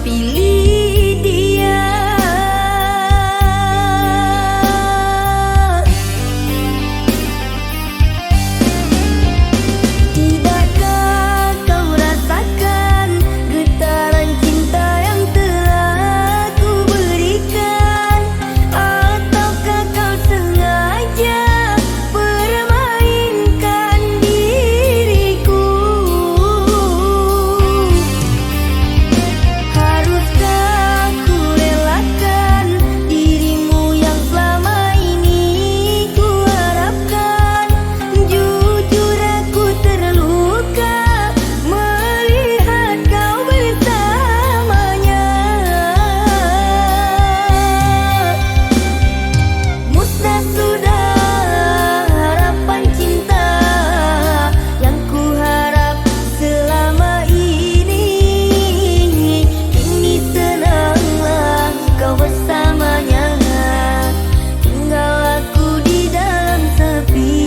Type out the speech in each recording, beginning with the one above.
pilih dia. Tidakkah kau rasakan getaran cinta yang telah ku berikan? Ataukah kau sengaja permainkan diriku? Haruskah ku relakan dirimu yang selama ini ku harapkan? Jujur aku terluka melihat kau bersamanya. Musnah sudah harapan cinta yang ku harap selama ini. Kini senanglah kau bersamanya, tinggal aku di dalam sepi.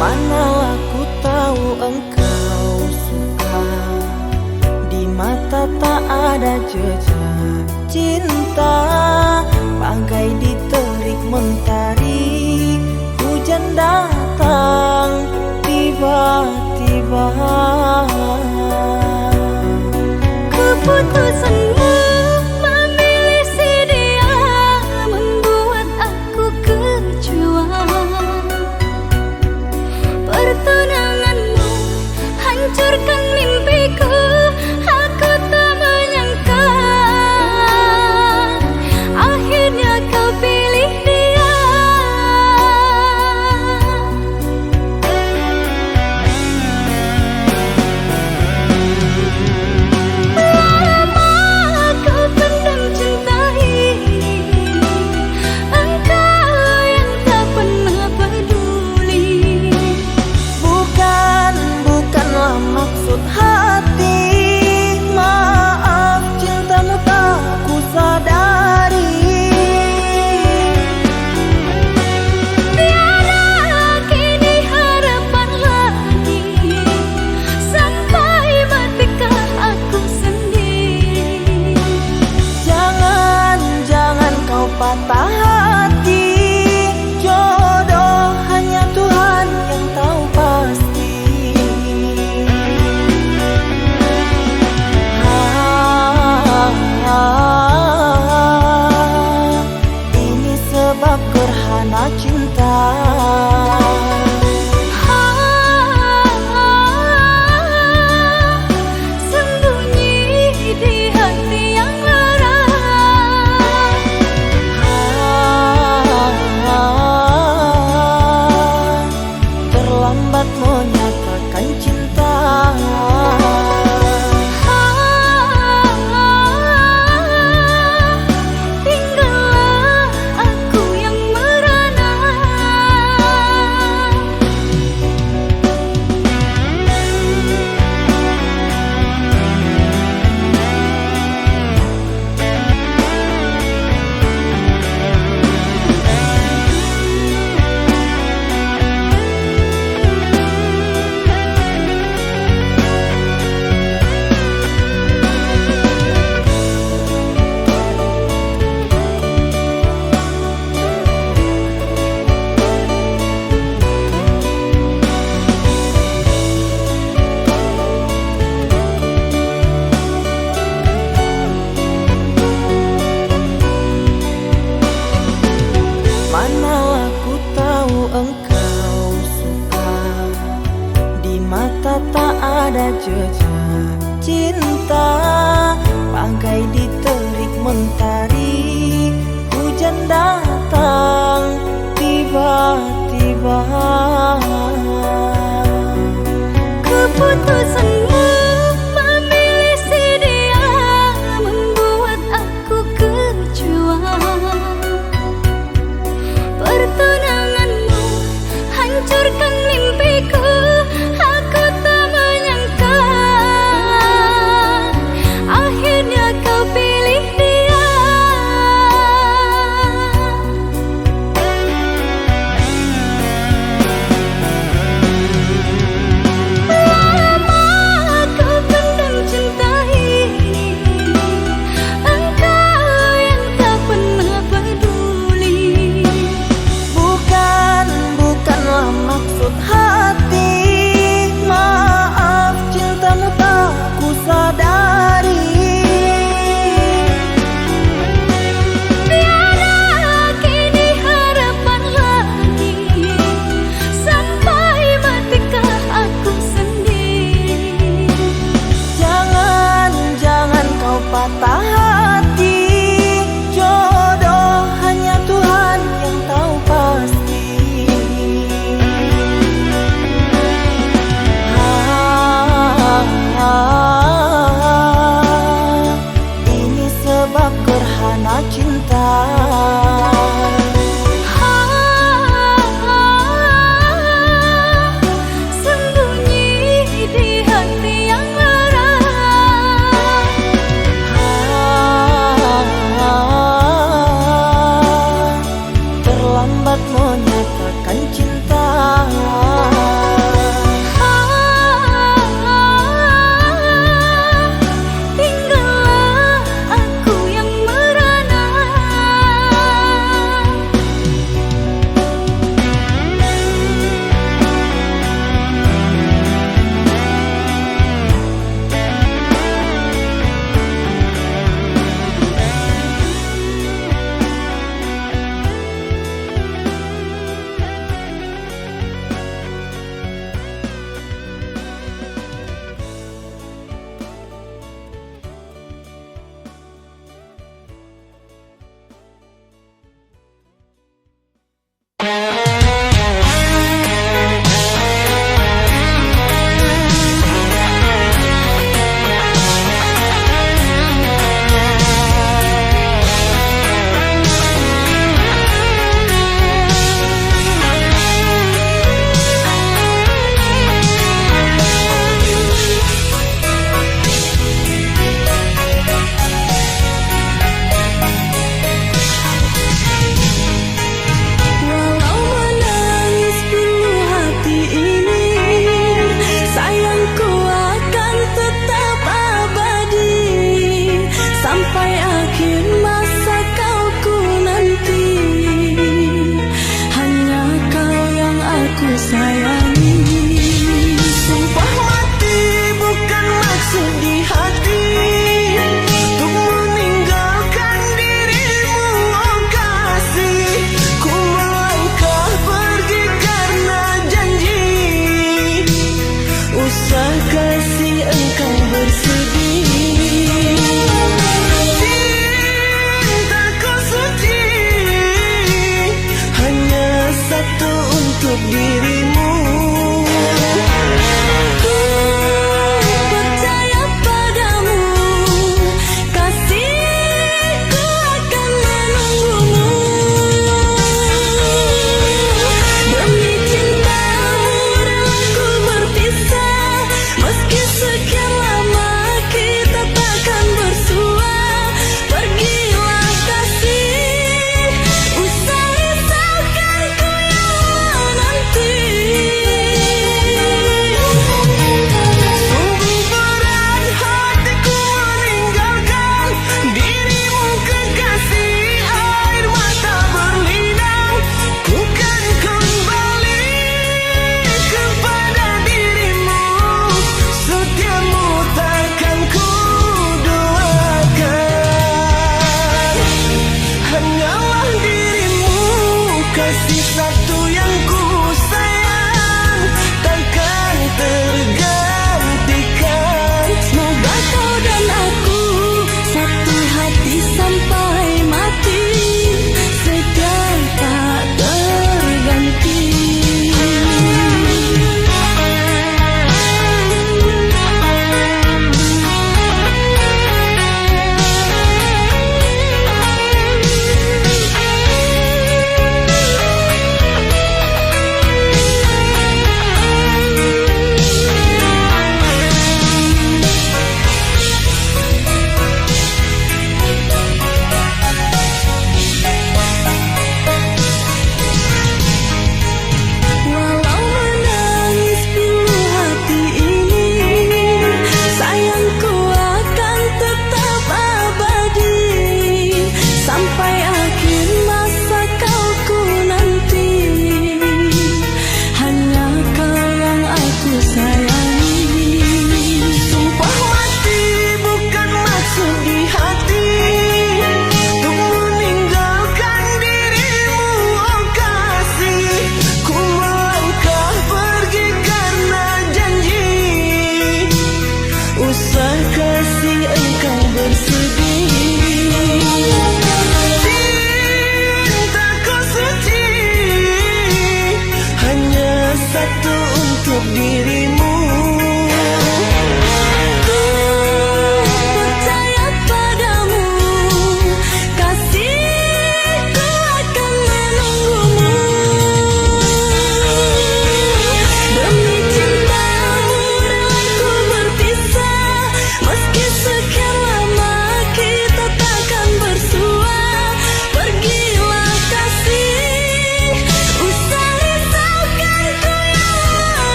Mana aku tahu engkau suka, di mata tak ada jejak cinta. Bagai diterik mentari, hujan datang tiba-tiba. Keputusanmu memilih si dia membuat aku kecewa. Pertunanganmu hancurkan mimpiku, aku tak menyangka akhirnya kau pilih dia. Lama kau pendam cinta ini, engkau yang tak pernah peduli. Bukanlah maksud hati, maaf cintamu tak ku sadari. Tiada kini harapan lagi, sampai matikah aku sendiri. Jangan kau patah hati, jodoh hanya Tuhan yang tahu pasti. Ini sebab gerhana cinta. Sembunyi di hati yang lara. Terlambat menyatakan cinta. Tinggallah aku yang merana. jejak cinta bagai diterik mentari. Hujan datang tiba-tiba. Keputusanmu memilih si dia membuat aku kecewa. Pertunanganmu hancurkan mimpiku. Aku tak menyangka akhirnya kau pilih dia. Lama kau pendam cinta ini, engkau yang tak pernah peduli. Bukanlah maksud hati. Maaf, cintamu tak ku sadari. Tiada kini harapan lagi, sampai matikah aku sendiri. Jangan kau patah hati. Jodoh hanya Tuhan yang tahu pasti.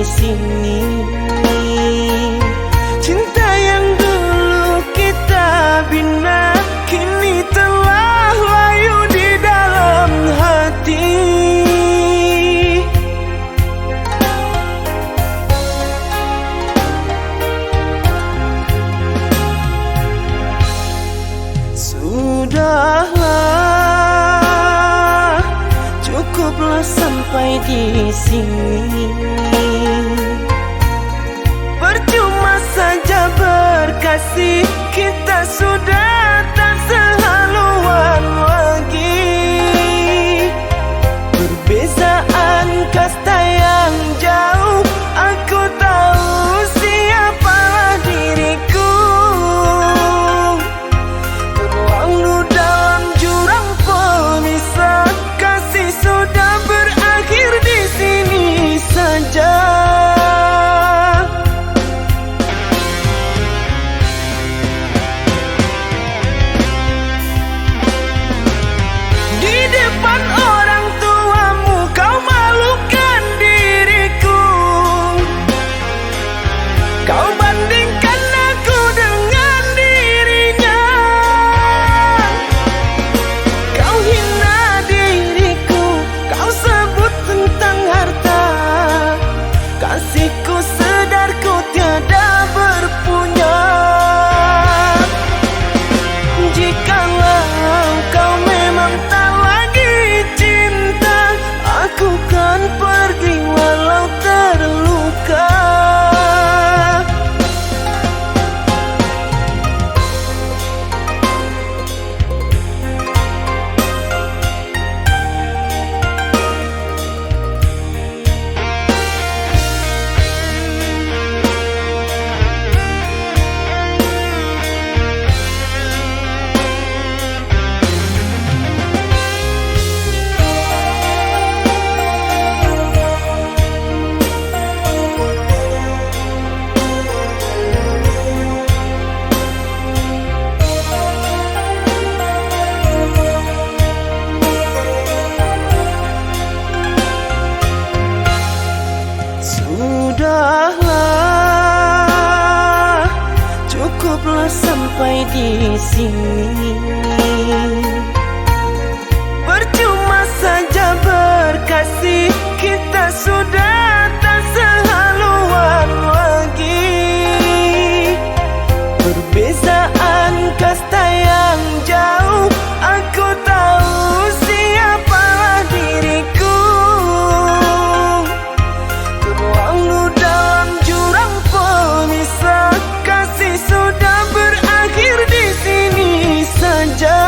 sini. Cinta yang dulu kita bina kini telah layu di dalam hati. Sudahlah, cukuplah sampai di sini. Percuma saja berkasih, kita sudah tak sehaluan lagi. Perbezaan kasta yang jauh, aku tahu siapalah diriku. Terlalu dalam jurang pemisah, kasih sudah berakhir di sini saja. Di depan orang tuamu kau malukan diriku. Kau bandingkan aku dengan dirinya. Kau hina diriku, kau sebut tentang harta. Kasihku sedarku tiada berpunya. Jikalau kau memang tak lagi cinta, aku kan pergi walau terluka. Sudahlah, cukuplah sampai di sini. Percuma saja berkasih, kita sudah tak sehaluan lagi. Perbezaan kasta yang jauh, aku tahu siapalah diriku. Terlalu dalam jurang pemisah, kasih sudah berakhir di sini saja.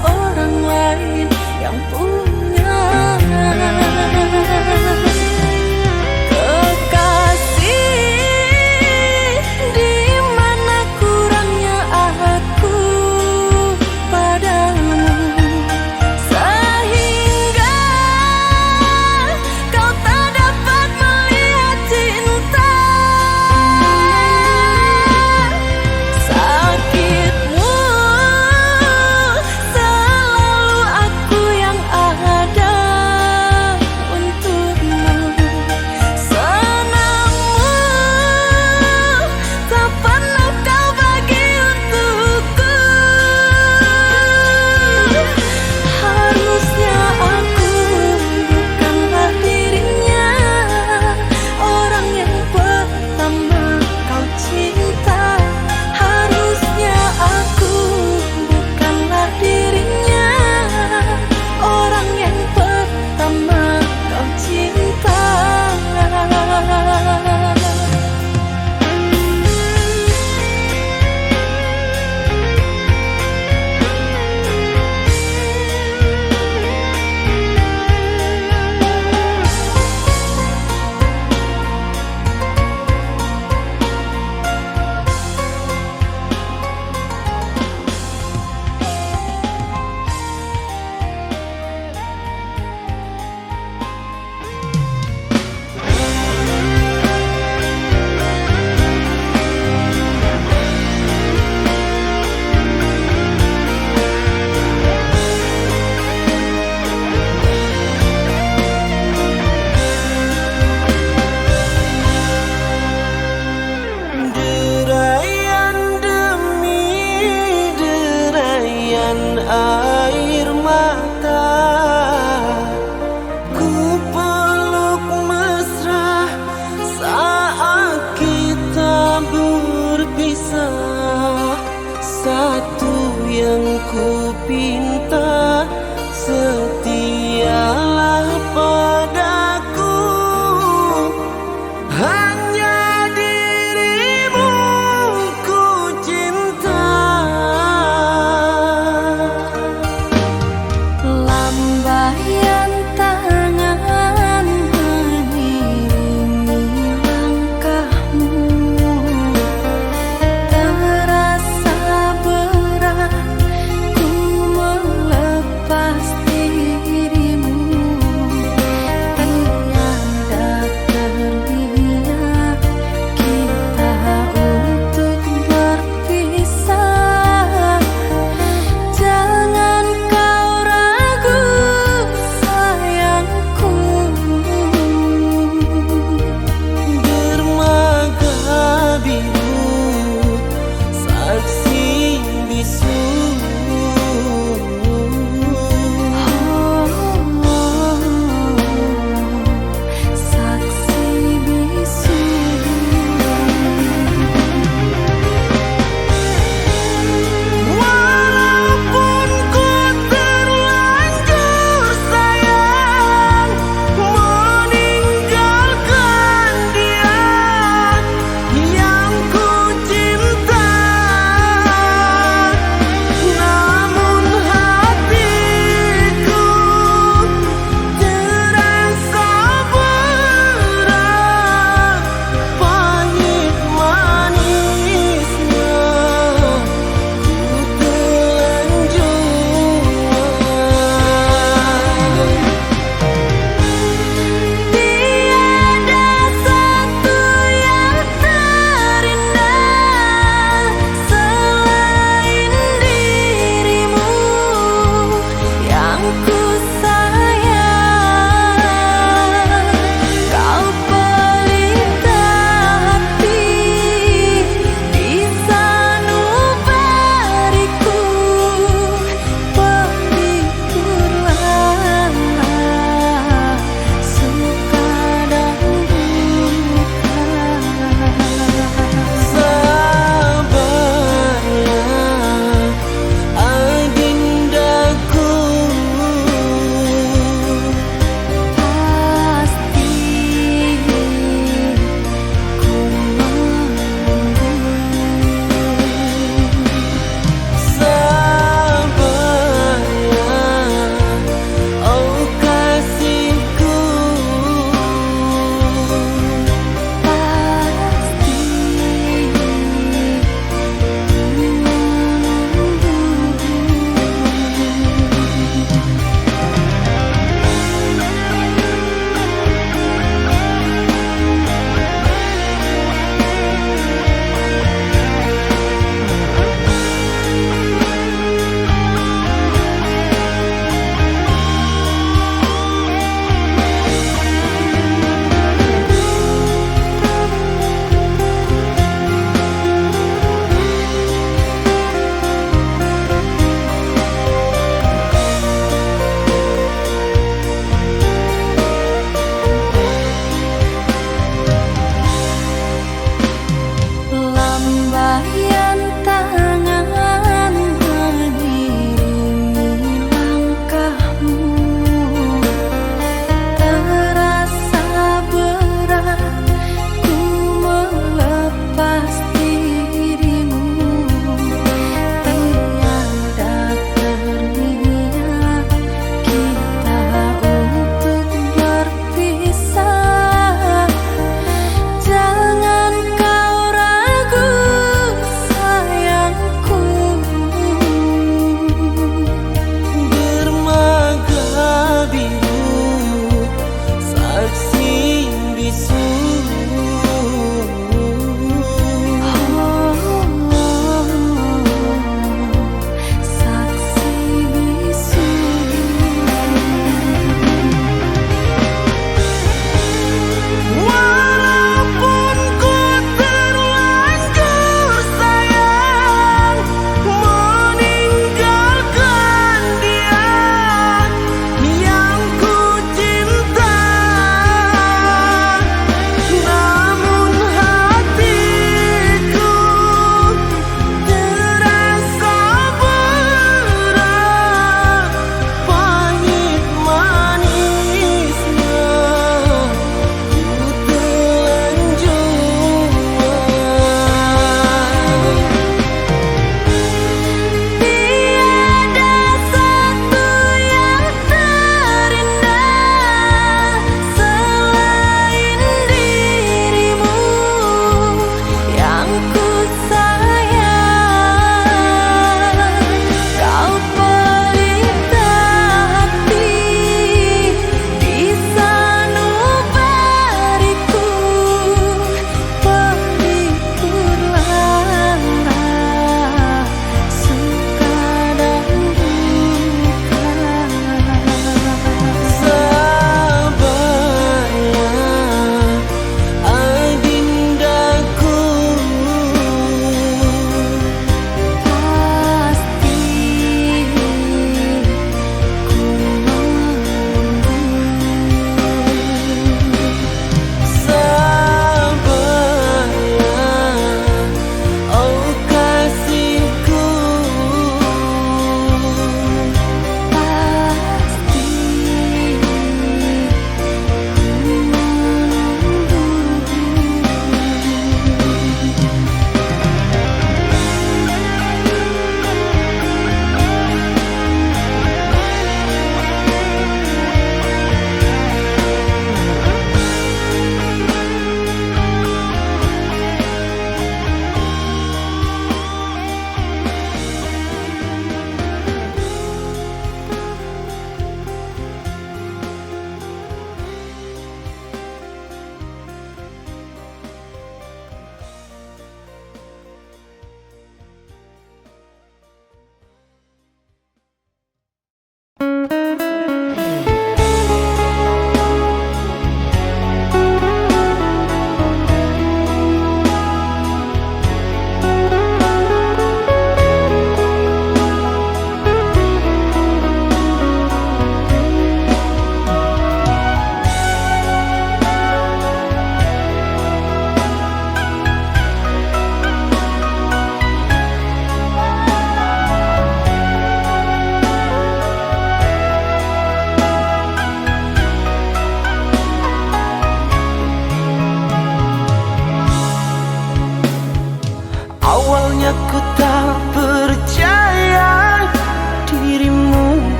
orang lain yang punya. Kekasih, di mana kurangnya aku padamu, sehingga kau tak dapat melihat cinta. Sakitmu selalu aku yang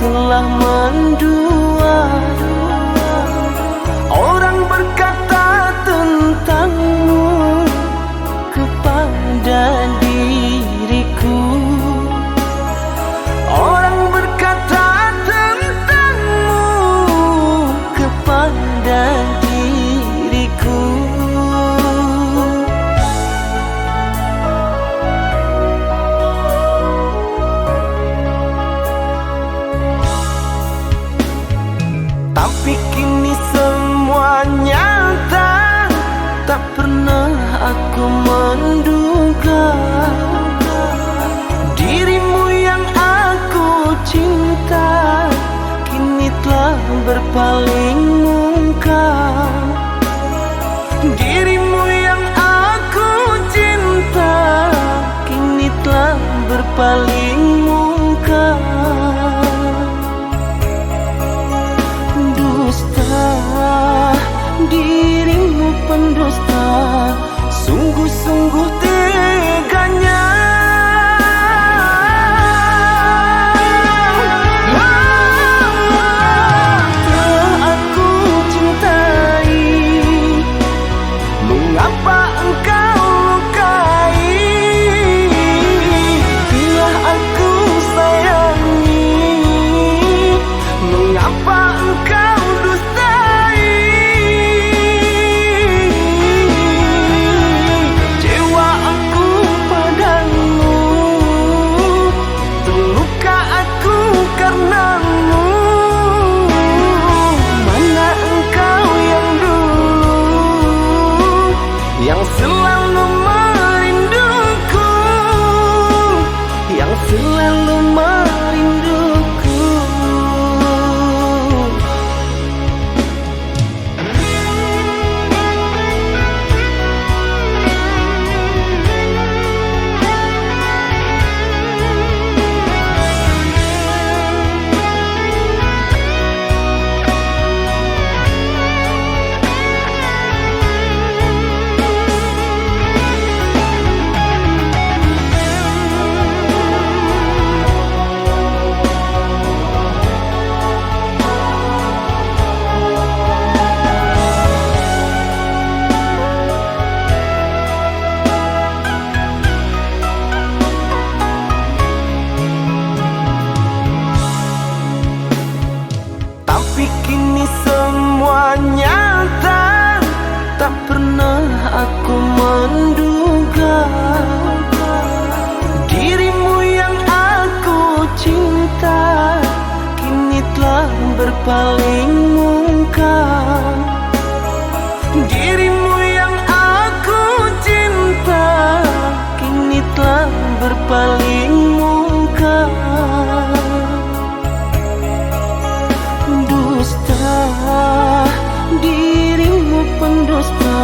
telah mendua. Orang berkata tentangmu kepada diriku. Orang berkata tentangmu kepada diriku. Tapi kini semua nyata, tak pernah aku menduga dirimu yang aku cinta kini telah berpaling muka. Dirimu yang aku cinta kini telah berpaling muka. Dirimu pendusta, sungguh-sungguh teganya. Telah aku cintai, mengapa engkau lukai? Telah aku sayangi, mengapa engkau dustai? Cewa aku padamu, terluka aku karenamu. Mana engkau yang dulu, yang selalu merinduku, yang selalu merinduku. Tapi kini semua nyata, tak pernah aku menduga dirimu yang aku cinta kini telah berpaling muka. Dirimu yang aku cinta kini telah berpaling muka. Dirimu pendusta,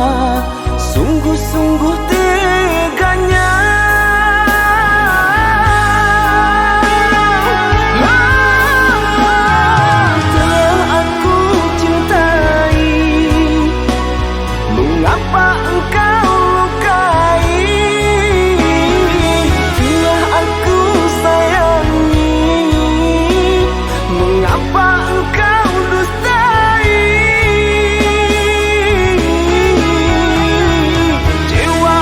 sungguh-sungguh teganya. Telah aku cintai, mengapa engkau lukai? Telah aku sayangi, mengapa engkau dustai? Cewa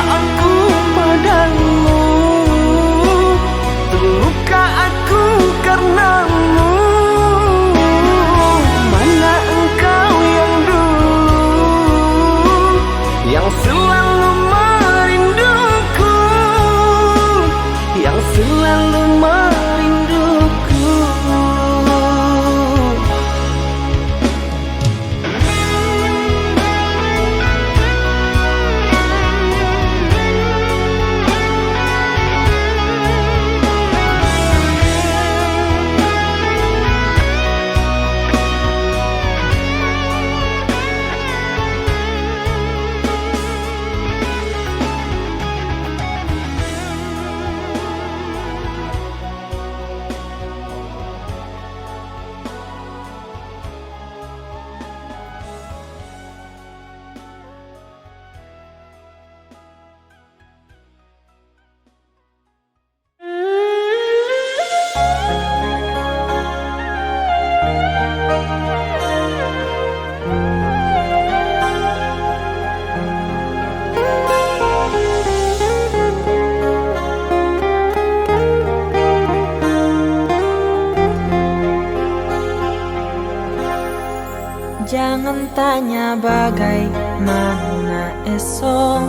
Jangan tanya bagaimana esok,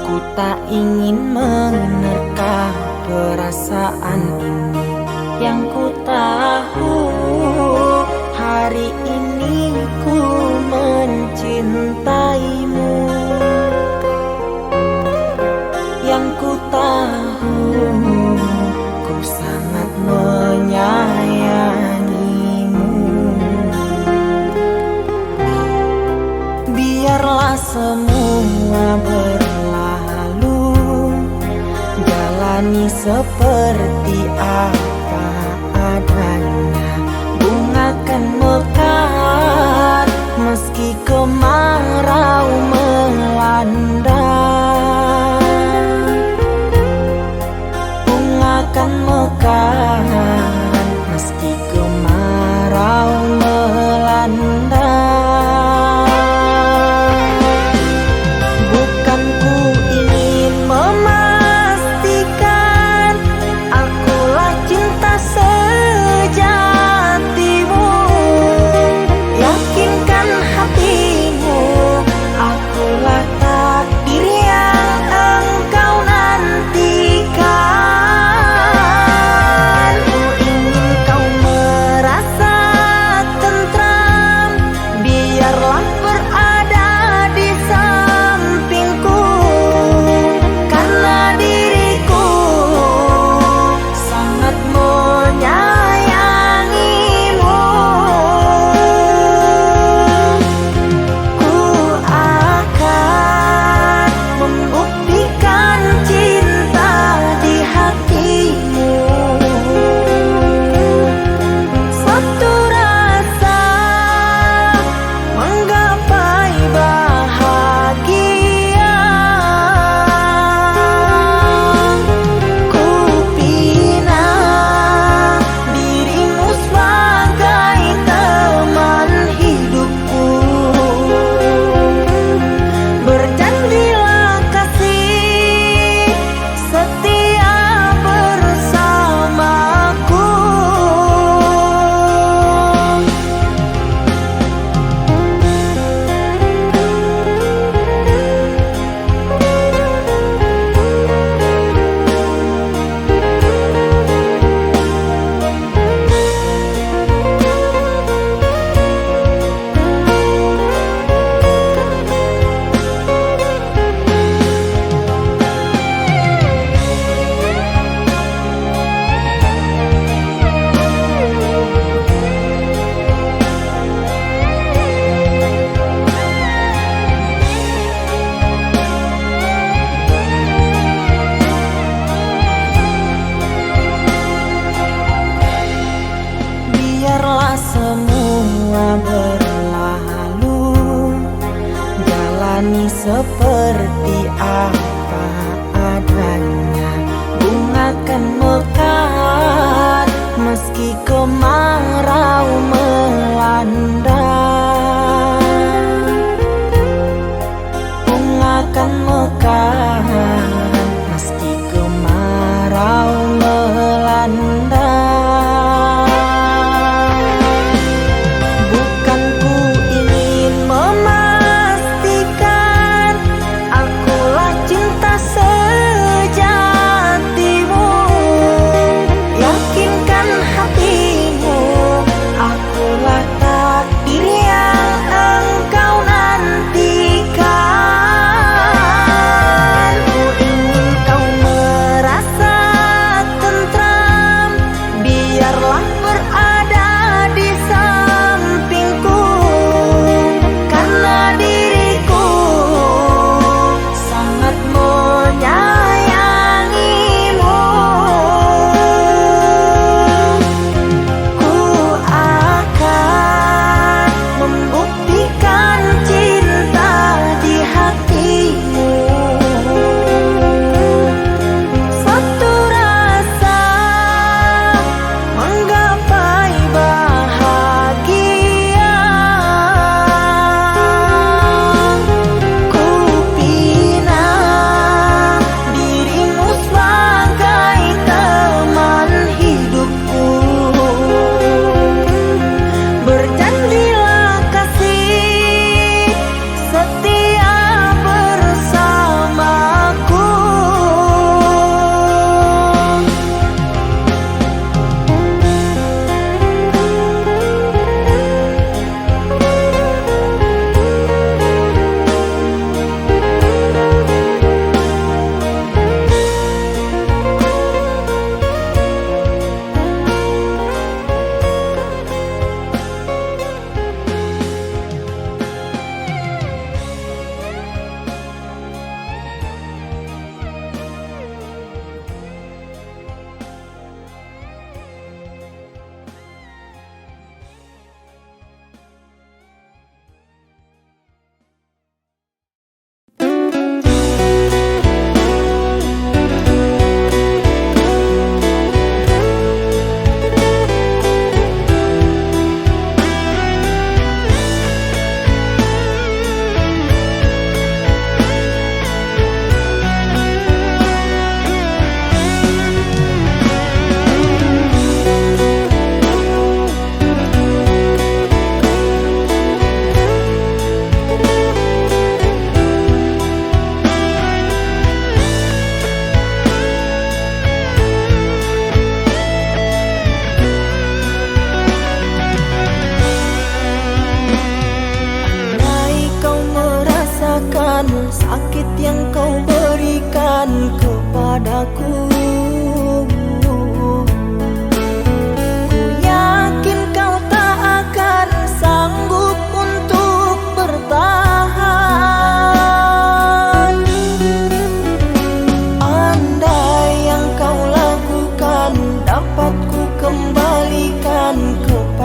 ku tak ingin menerka perasaan ini. Yang ku tahu hari ini ku mencintaimu. Yang ku tahu ku sangat menyayangimu. Biarlah semua berlalu, jalani seperti apa adanya. Bunga kan mekar meski kemarau melanda. Bunga kan mekar meski kemarau melanda. Bukan ku ingin memastikan akulah cinta sejatimu. Yakinkan hatimu, akulah takdir yang engkau nantikan. Ku ingin kau merasa tentram, biarlah berada di sampingku. Karena diriku sangat menyayangimu. Ku akan membuktikan cinta di hatimu. Satu rasa menggapai bahagia. Ku pinang dirimu sebagai teman hidupku. Berjanjilah kasih setia bersamaku. Biarlah semua berlalu, jalani seperti apa adanya. Bunga kan mekar meski kemarau melanda. Bunga kan mekar meski kemarau melanda. Bukan ku ingin memastikan akulah cinta sejatimu. Yakinkan hatimu,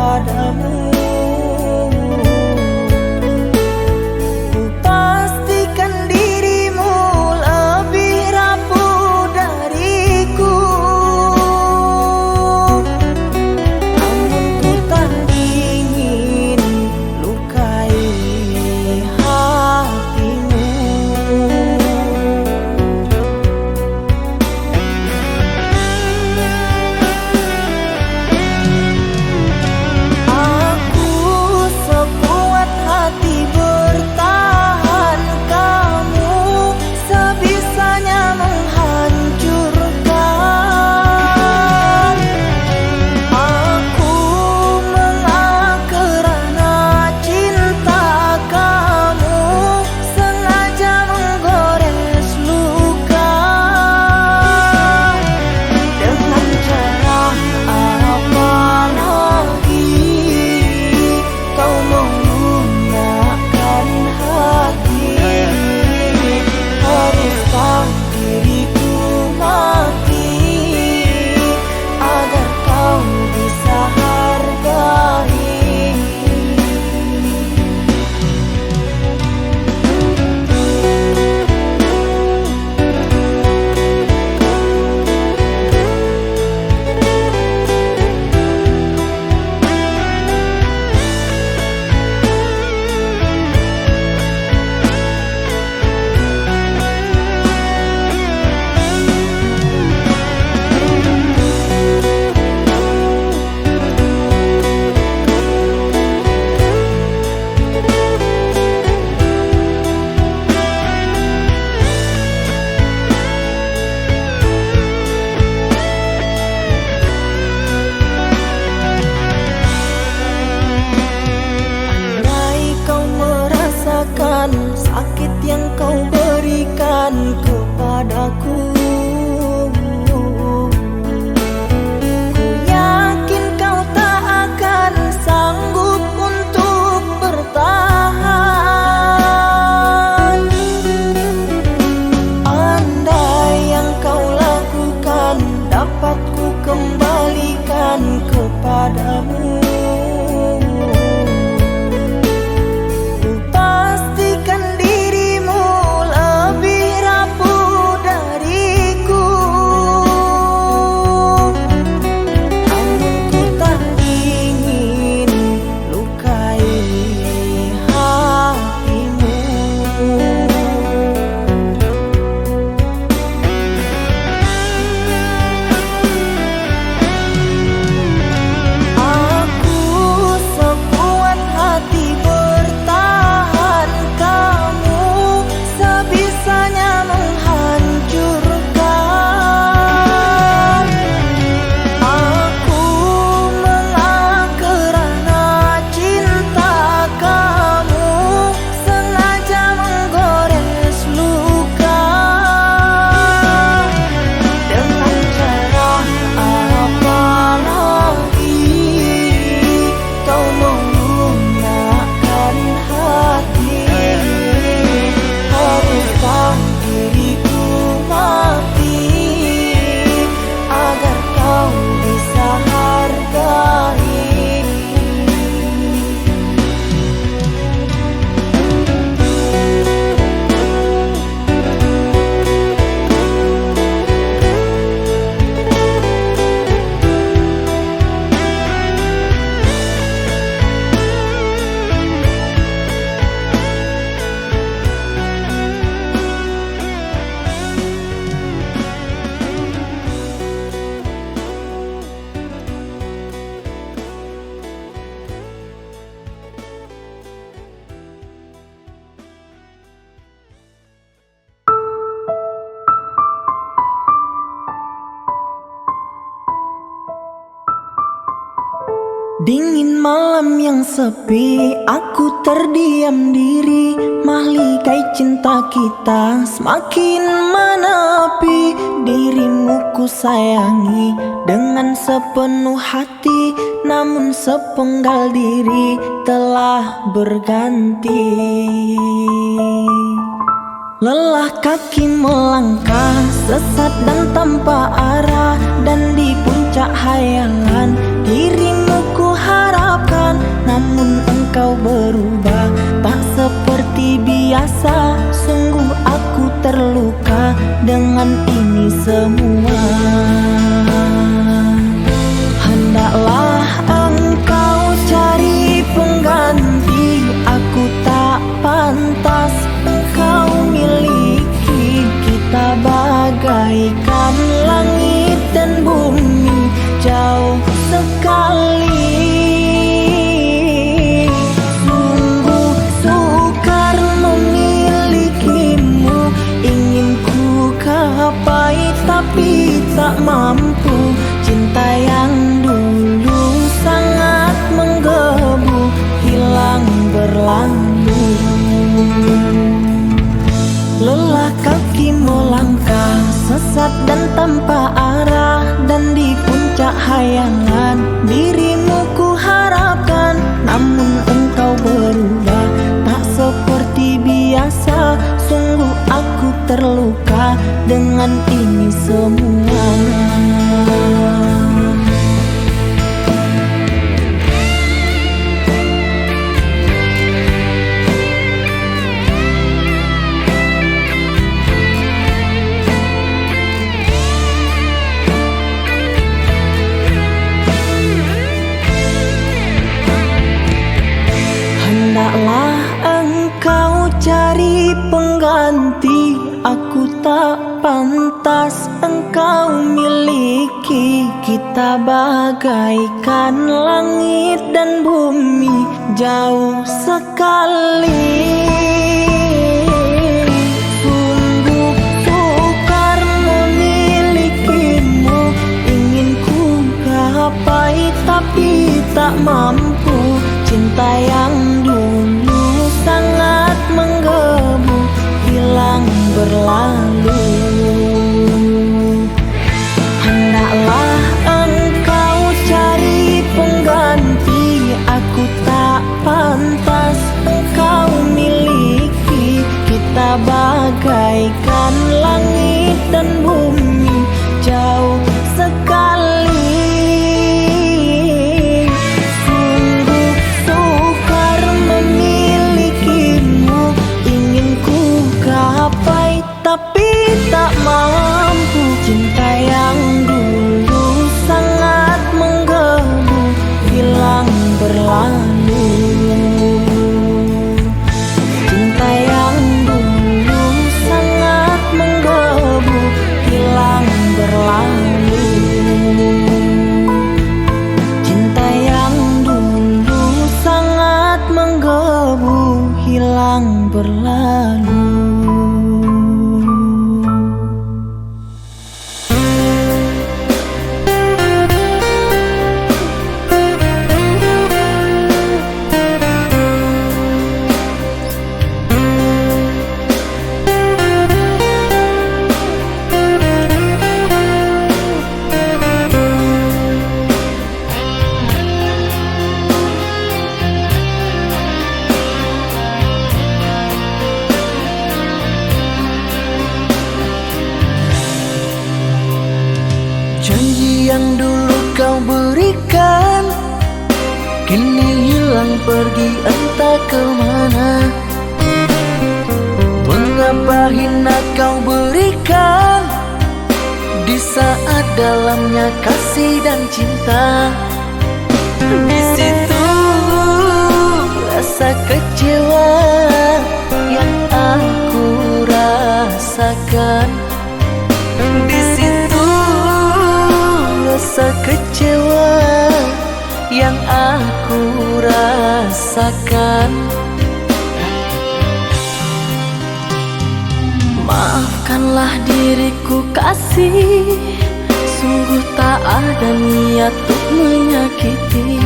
kepadamu. Ku pastikan dirimu lebih rapuh dariku, namun ku tak ingin lukai hatimu. Aku sekuat hati bertahan, kamu sebisanya menghancurkan. Aku mengalah kerana cinta, kamu sengaja menggores luka. Dengan cara apa lagi kau menggunakan hati? Haruskah diriku mati agar kau bisa hargai? Andai kau merasakan sakit yang kau berikan kepadaku, ku yakin kau tak akan sanggup untuk bertahan. Andai yang kau lakukan dapat ku kembalikan kepadamu, ku pastikan dirimu lebih rapuh dariku, namun ku tak ingin lukai hatimu. Aku sekuat hati bertahan, kamu sebisanya menghancurkan. Aku mengalah kerana cinta, kamu sengaja menggores luka. Dengan cara apa lagi kau menggunakan hati? Haruskah diriku mati agar kau bisa hargai? Dingin malam yang sepi, aku terdiam diri, mahligai cinta kita semakin menepi. Dirimu ku sayangi dengan sepenuh hati, namun sepenggal diri telah berganti. Lelah kaki melangkah, sesat dan tanpa arah, dan di puncak hayalan dirimu ku harap dengan ini semua. Hendaklah engkau cari pengganti, aku tak pantas engkau miliki. Kita bagaikan langit dan bumi, jauh sekali. Sungguh sukar memilikimu, ingin ku gapai tapi tak mampu. Cinta yang dulu sangat menggebu, hilang berlalu. Lelah kaki melangkah, sesat dan tanpa arah, dan di puncak hayangan dirimu ku harapkan. Namun engkau berubah, tak seperti biasa. Sungguh aku terluka dengan ini semua. Hendaklah engkau cari pengganti, aku tak pantas engkau miliki. Kita bagaikan langit dan bumi, jauh sekali. Sungguh sukar memilikimu, ingin ku gapai tapi tak mampu. Cinta yang dulu sangat menggebu, hilang berlalu. Hendaklah engkau cari pengganti, aku tak pantas engkau miliki. Kita bagaikan langit dan bumi, jauh sekali. Tapi tak mampu. Cinta yang dulu sangat menggebu, hilang berlalu. Cinta yang dulu sangat menggebu, hilang berlalu. Cinta yang dulu sangat menggebu, hilang berlalu. Janji yang dulu kau berikan kini hilang pergi entah kemana. Mengapa hina kau berikan di saat dalamnya kasih dan cinta. Di situ rasa kecewa yang aku rasakan. Di situ rasa kecewa yang aku rasakan. Maafkanlah diriku kasih, sungguh tak ada niat untuk menyakiti.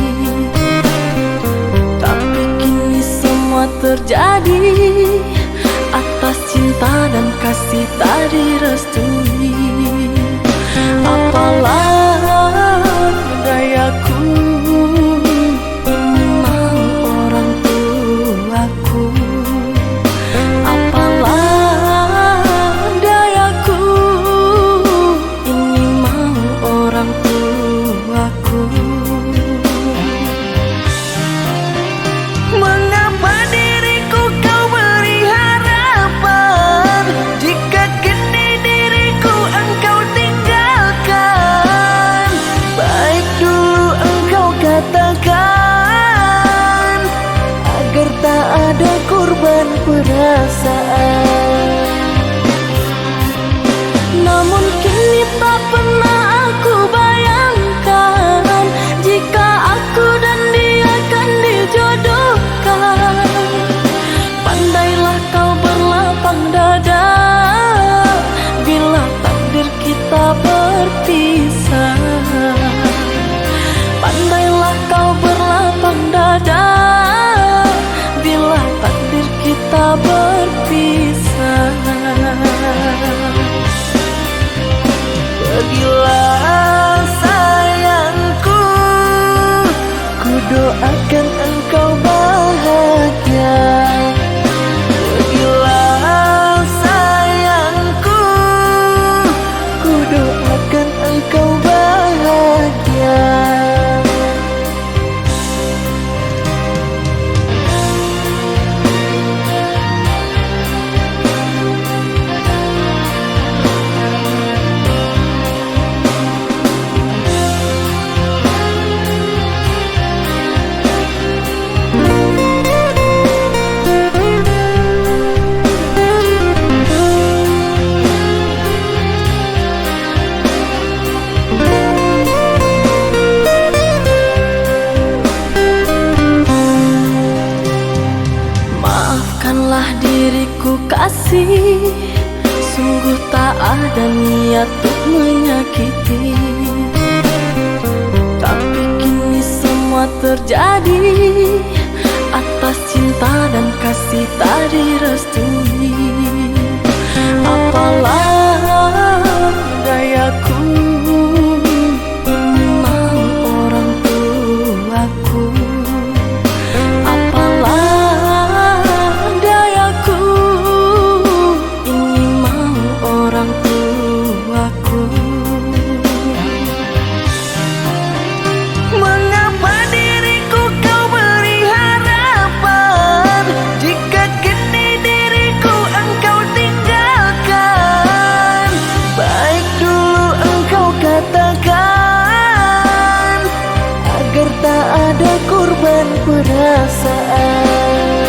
Tapi kini semua terjadi atas cinta dan kasih tak direstui. Apalah dayaku, ini mau orang tuaku. Apalah dayaku, ini mau orang tuaku. Mengapa diriku kau beri harapan jika kini diriku perasaan. Namun kini tak pernah aku bayangkan jika aku dan dia akan dijodohkan. Pandailah kau berlapang dada bila takdir kita berpisah. Pandailah kau berlapang dada bila takdir kita berpisah. Pergilah sayangku, ku doakan engkau bahagia. Pergilah sayangku, ku doakan engkau bahagia. Maafkanlah diriku kasih, sungguh tak ada niat untuk menyakiti. Tapi kini semua terjadi atas cinta dan kasih tak direstui. Apalah dayaku, ini mau orang tuaku. Apalah dayaku, ini mau orang tuaku. Mengapa diriku kau beri harapan jika kini diriku engkau tinggalkan? Baik dulu engkau katakan agar tak ada korban perasaan.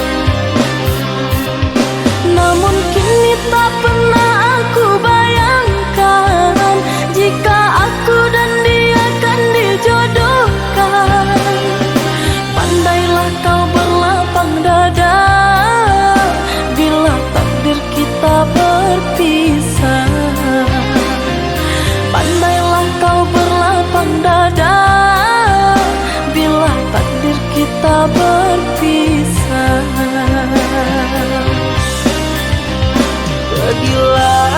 Namun kini tak pernah aku bayangkan jika aku dan dia akan dijodohkan. Pandailah kau berlapang dada bila takdir kita berpisah. Pandailah kau berlapang dada bila takdir kita berpisah. Pergilah